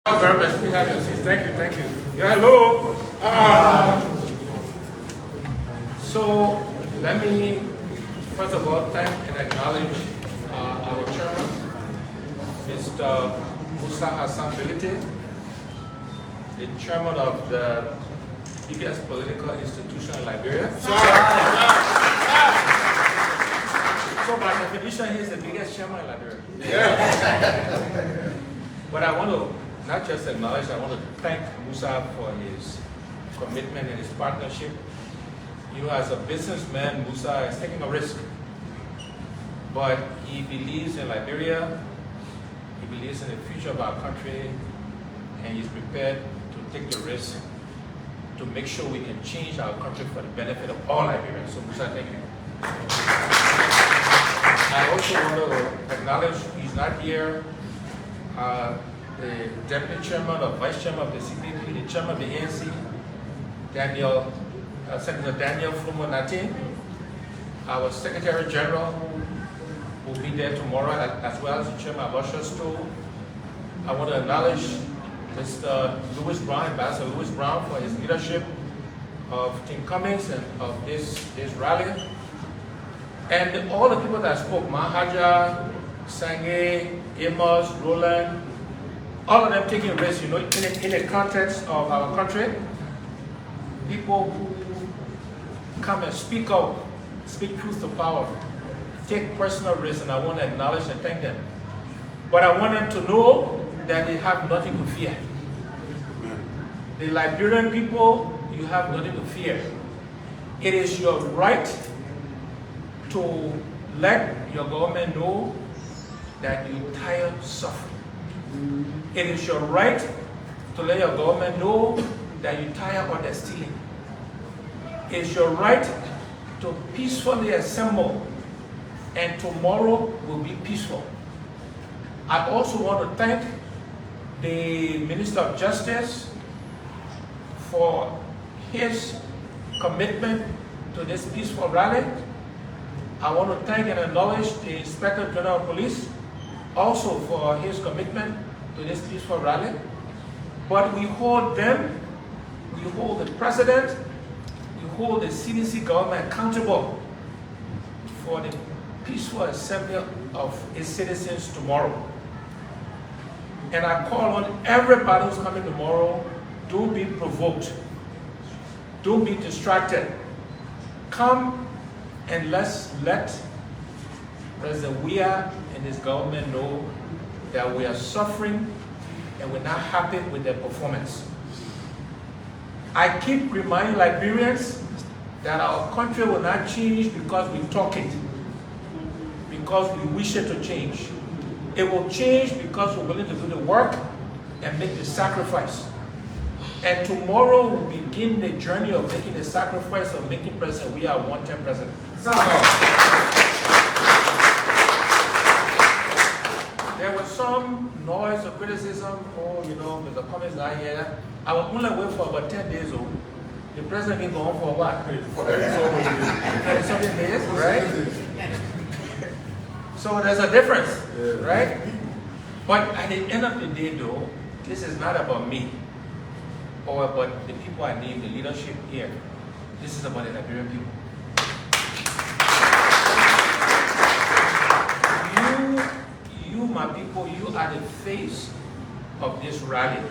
Very much. We have your seats. Thank you, thank you. Yeah, hello. So let me first of all thank and acknowledge our chairman, Mr. Musa Hassan Bilite, the chairman of the biggest political institution in Liberia. So by definition, he's the biggest chairman in Liberia. Yeah. But I want to not just acknowledge, I want to thank Musa for his commitment and his partnership. You know, as a businessman, Musa is taking a risk. But he believes in Liberia, he believes in the future of our country, and he's prepared to take the risk to make sure we can change our country for the benefit of all Liberians. So Musa, thank you. I also want to acknowledge he's not here. The deputy chairman or vice chairman of the CPP, the chairman of the ANC, Senator Daniel Fumo-Nati, our Secretary General will be there tomorrow, as well as the chairman of Usher Stool. I want to acknowledge Mr. Louis Brown, Ambassador Louis Brown, for his leadership of Team Cummings and of this rally. And all the people that spoke, Mahaja, Sange, Amos, Roland, all of them taking risks, you know, in the context of our country. People who come and speak out, speak truth to power, take personal risks, and I want to acknowledge and thank them. But I want them to know that they have nothing to fear. The Liberian people, you have nothing to fear. It is your right to let your government know that you tire suffering. It is your right to let your government know that you tire on their stealing. It is your right to peacefully assemble, and tomorrow will be peaceful. I also want to thank the Minister of Justice for his commitment to this peaceful rally. I want to thank and acknowledge the Inspector General of Police also for his commitment to this peaceful rally. But we hold them, we hold the President, we hold the CDC government accountable for the peaceful assembly of its citizens tomorrow. And I call on everybody who's coming tomorrow, don't be provoked, don't be distracted. Come and let's let President Weah and his government know that we are suffering and we're not happy with their performance. I keep reminding Liberians that our country will not change because we talk it, because we wish it to change. It will change because we're willing to do the work and make the sacrifice. And tomorrow we'll begin the journey of making the sacrifice of making President Weah a one-term president. There was some noise or criticism, oh, you know, Mr. Cummings not here. I will only wait for about 10 days old. The president been gone for what? For something days, right? So there's a difference, right? But at the end of the day, though, this is not about me or about the people I name, the leadership here. This is about the Liberian people. You, my people, you are the face of this rally.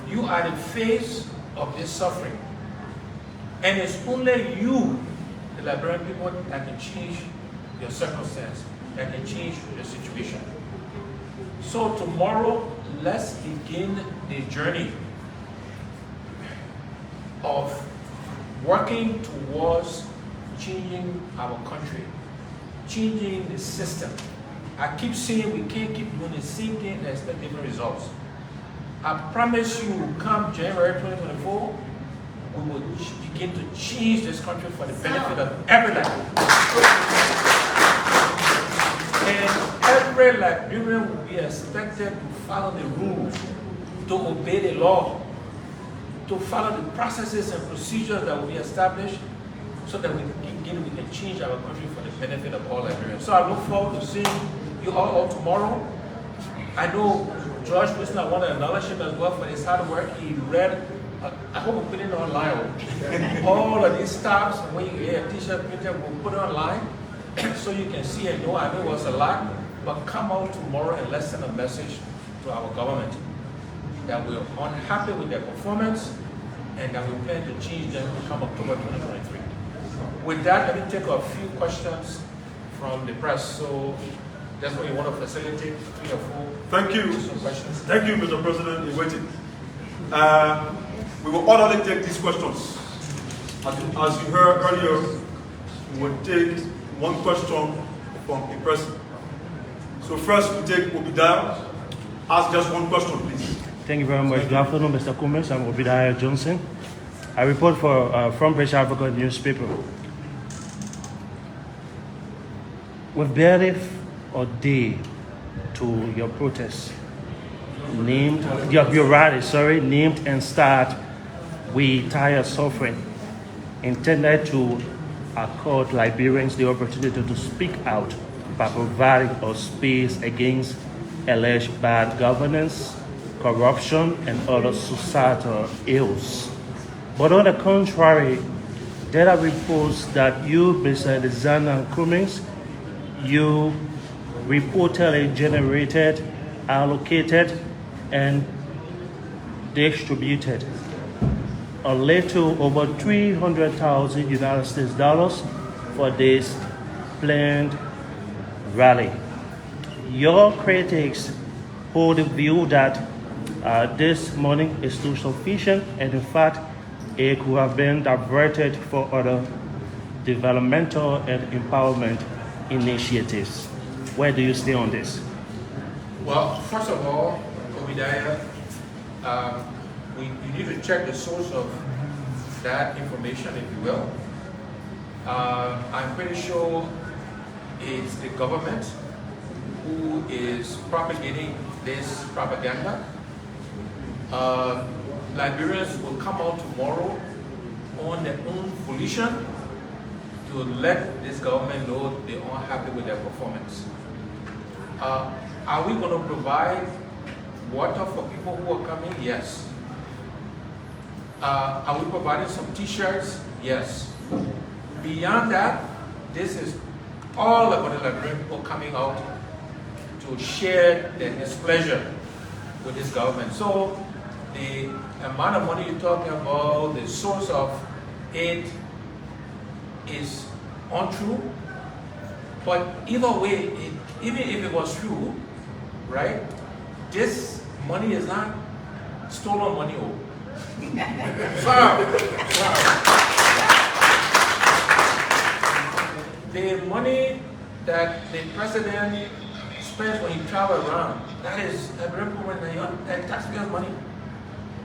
You are the face of this suffering. And it's only you, the Liberian people, that can change your circumstance, that can change your situation. So tomorrow, let's begin the journey of working towards changing our country, changing the system. I keep saying we can't keep doing the same thing and expect different results. I promise you, come January 2024, we will begin to change this country for the benefit of everybody. And every Liberian will be expected to follow the rules, to obey the law, to follow the processes and procedures that will be established so that we can change our country for the benefit of all Liberians. So I look forward to seeing you all tomorrow. I know George Wilson, I want to acknowledge him as well for his hard work. He read, I hope we put it online. All of these stops, when you get a t-shirt printed, we'll put it online so you can see and know. I know it was a lot, but come out tomorrow and let's send a message to our government that we're unhappy with their performance and that we plan to change them come October 2023. With that, let me take a few questions from the press. So that's what you want to facilitate, 3 or 4. Thank you. Questions. Thank you, Mr. President, in waiting. We will orderly take these questions. As you heard earlier, we will take one question from a person. So first we take Obadiah. Ask just one question, please. Thank you very much. Good afternoon, Mr. Cummings. I'm Obadiah Johnson. I report for Front Page Africa newspaper. With barely a day to your protest, named and start We Tired Suffering, intended to accord Liberians the opportunity to speak out by providing a space against alleged bad governance, corruption, and other societal ills. But on the contrary, data reports that you, Mr. Alexander Cummings, you reportedly generated, allocated, and distributed a little over $300,000 United States dollars for this planned rally. Your critics hold the view that this money is too sufficient, and in fact, it could have been diverted for other developmental and empowerment initiatives. Where do you stay on this? Well, first of all, Obadiah, you need to check the source of that information, if you will. I'm pretty sure it's the government who is propagating this propaganda. Liberians will come out tomorrow on their own volition to let this government know they aren't happy with their performance. Are we going to provide water for people who are coming? Yes. Are we providing some t-shirts? Yes. Beyond that, this is all about the Liberian people coming out to share their displeasure with this government. So the amount of money you're talking about, the source of aid is untrue. But either way, even if it was true, right, this money is not stolen money. The money that the president spends when he travels around, that is taxpayers' money.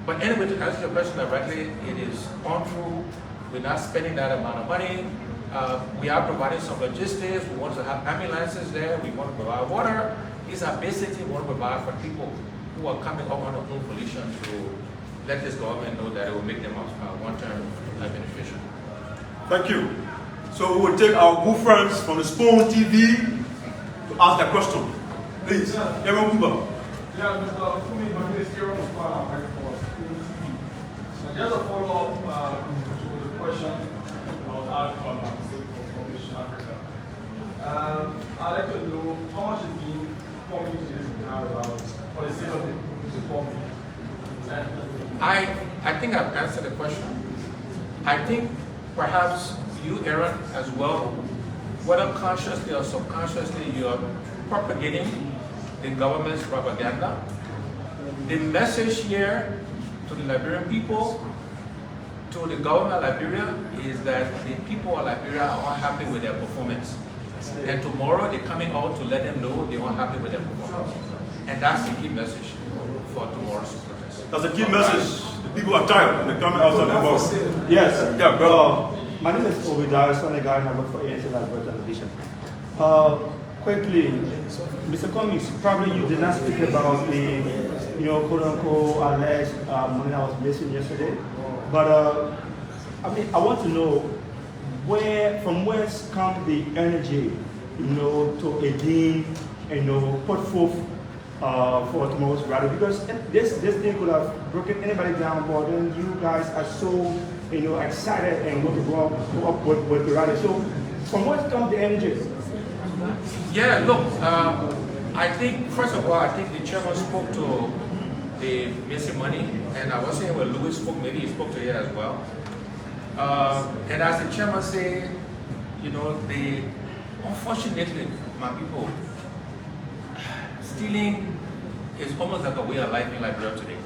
But anyway, to answer your question directly, it is untrue. We're not spending that amount of money. We are providing some logistics. We want to have ambulances there. We want to provide water. These are basic things we want to provide for people who are coming up on their own volition to let this government know that it will make them one-term beneficial. Thank you. So we will take our good friends from the Spoon TV to ask their question. Please, Aaron Kuba. Yeah, Mr. Cummings, my name is Aaron Kuba. I'm for Spoon TV. So just a follow-up to the question I was asked from Formation Africa. I'd like to know how much is being pumped into this entire round for the sake of the pumping. I think I've answered the question. I think perhaps you, Aaron, as well, whether consciously or subconsciously, you're propagating the government's propaganda. The message here to the Liberian people, to the government of Liberia, is that the people of Liberia are unhappy with their performance. And tomorrow they're coming out to let them know they are unhappy with their performance. And that's the key message for tomorrow's protest. That's the key message. The people are tired and they're coming out of the box. Yes. Yeah, brother. My name is Obadiah, son of guy, and I work for ANC Liberia Television. Quickly, Mr. Cummings, probably you did not speak about the, quote-unquote alleged money that was missing yesterday. But I want to know from where comes the energy, to again, put forth for tomorrow's rally? Because this thing could have broken anybody down, but then you guys are so excited and want to go up with the rally. So from what comes the energy? Yeah, look, I think, first of all, I think the chairman spoke to the missing money, and I was saying when Louis spoke, maybe he spoke to it as well. And as the chairman said, unfortunately, my people, stealing is almost like a way of life in Liberia today.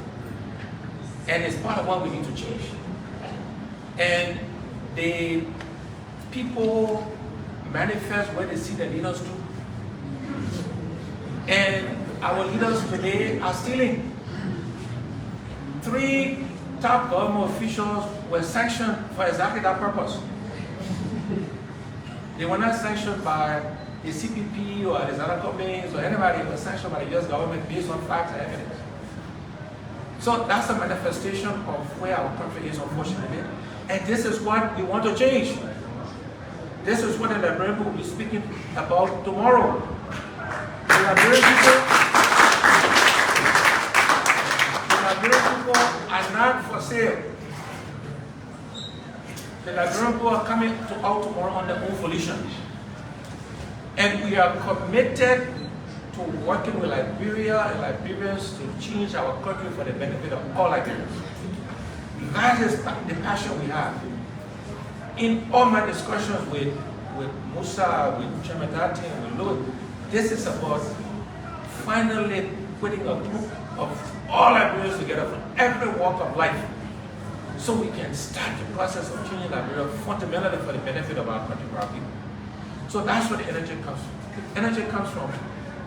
And it's part of what we need to change. And the people manifest where they see the leaders do. And our leaders today are stealing. 3 top government officials were sanctioned for exactly that purpose. They were not sanctioned by the CPP or Alexander Cummings or anybody. They were sanctioned by the US government based on facts and evidence. So that's a manifestation of where our country is, unfortunately. And this is what we want to change. This is what the Liberian will be speaking about tomorrow. The Liberian people are not for sale. The Liberian people are coming out tomorrow on their own volition. And we are committed to working with Liberia and Liberians to change our country for the benefit of all Liberians. That is the passion we have. In all my discussions with Musa, with Chairman Dati, and with Louis, this is about finally putting a group of all Liberians together from every walk of life so we can start the process of changing Liberia fundamentally for the benefit of our country, for our people. So that's where the energy comes from. The energy comes from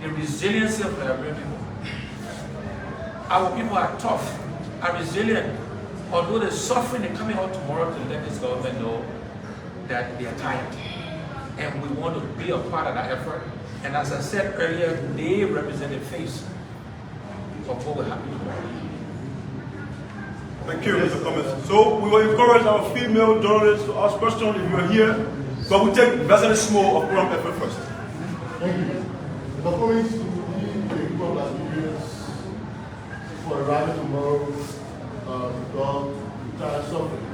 the resiliency of the Liberian people. Our people are tough, are resilient. Although they're suffering, they're coming out tomorrow to let this government know that they are tired. And we want to be a part of that effort. And as I said earlier, they represent the face of what will happen tomorrow. Thank you, Mr. Cummings. So we will encourage our female journalists to ask questions if you are here. But we take President Small of Program Effort first. Thank you. Mr. Cummings, to lead the group of Liberians for a rally tomorrow because entire suffering.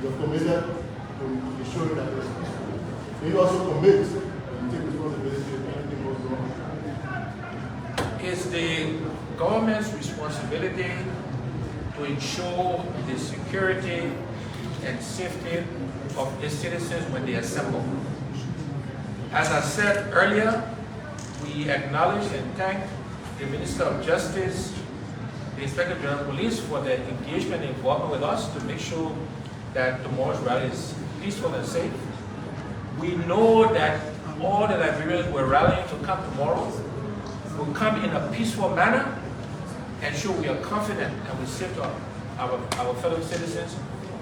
You're committed to ensuring that there's peace. Can you also commit and take responsibility if anything goes wrong? It's the government's responsibility to ensure the security and safety of its citizens when they assemble. As I said earlier, we acknowledge and thank the Minister of Justice, the Inspector General of Police for their engagement and involvement with us to make sure that tomorrow's rally is peaceful and safe. We know that all the Liberians who are rallying to come tomorrow will come in a peaceful manner and show we are confident and we say to our fellow citizens,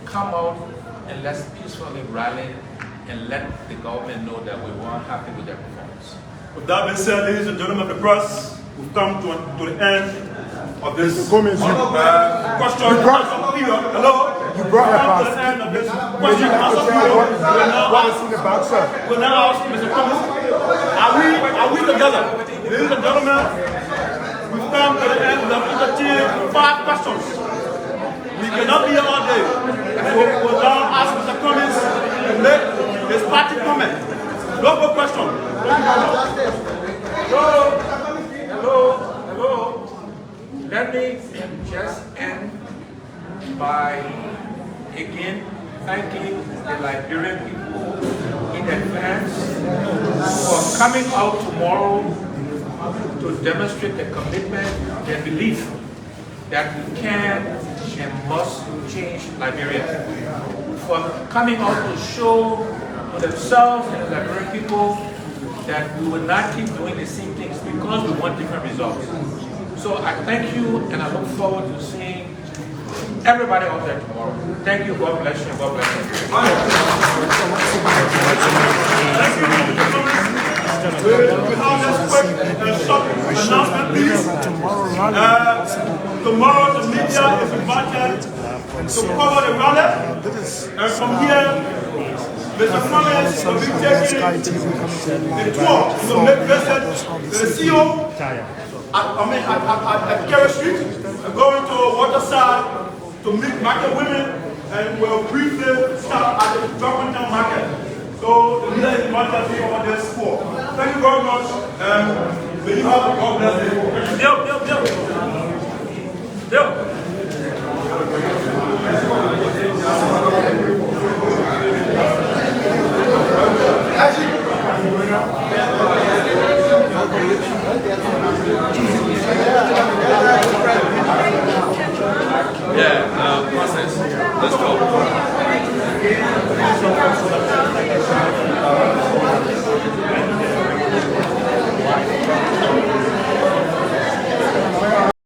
come out and let's peacefully rally and let the government know that we weren't happy with their performance. With that being said, ladies and gentlemen of the press, we've come to the end of this Cummings, question. Hello? You brought her to the past. end of this question and answer period. We'll now ask Mr. Cummings, are we together? Ladies and gentlemen, we've come to the end. We have entertained 5 questions. We cannot be here all day. So we'll now ask Mr. Cummings to make his party comment. No more question. Hello. Let me just end by again thanking the Liberian people in advance for coming out tomorrow to demonstrate the commitment and belief that we can and must change Liberia. For coming out to show to themselves and the Liberian people that we will not keep doing the same things because we want different results. So I thank you and I look forward to seeing everybody out there tomorrow. Thank you, God bless you, and God bless you. Tomorrow the media is invited to cover the rally, and from here, Mr. Cummings will be taking the tour to make visit the CEO at Kerry Street, going to Waterside to meet market women, and we'll briefly start at the Drop Town Market. So the leader is invited to over there for. Thank you very much. May you have a God bless Yeah, process. Let's go.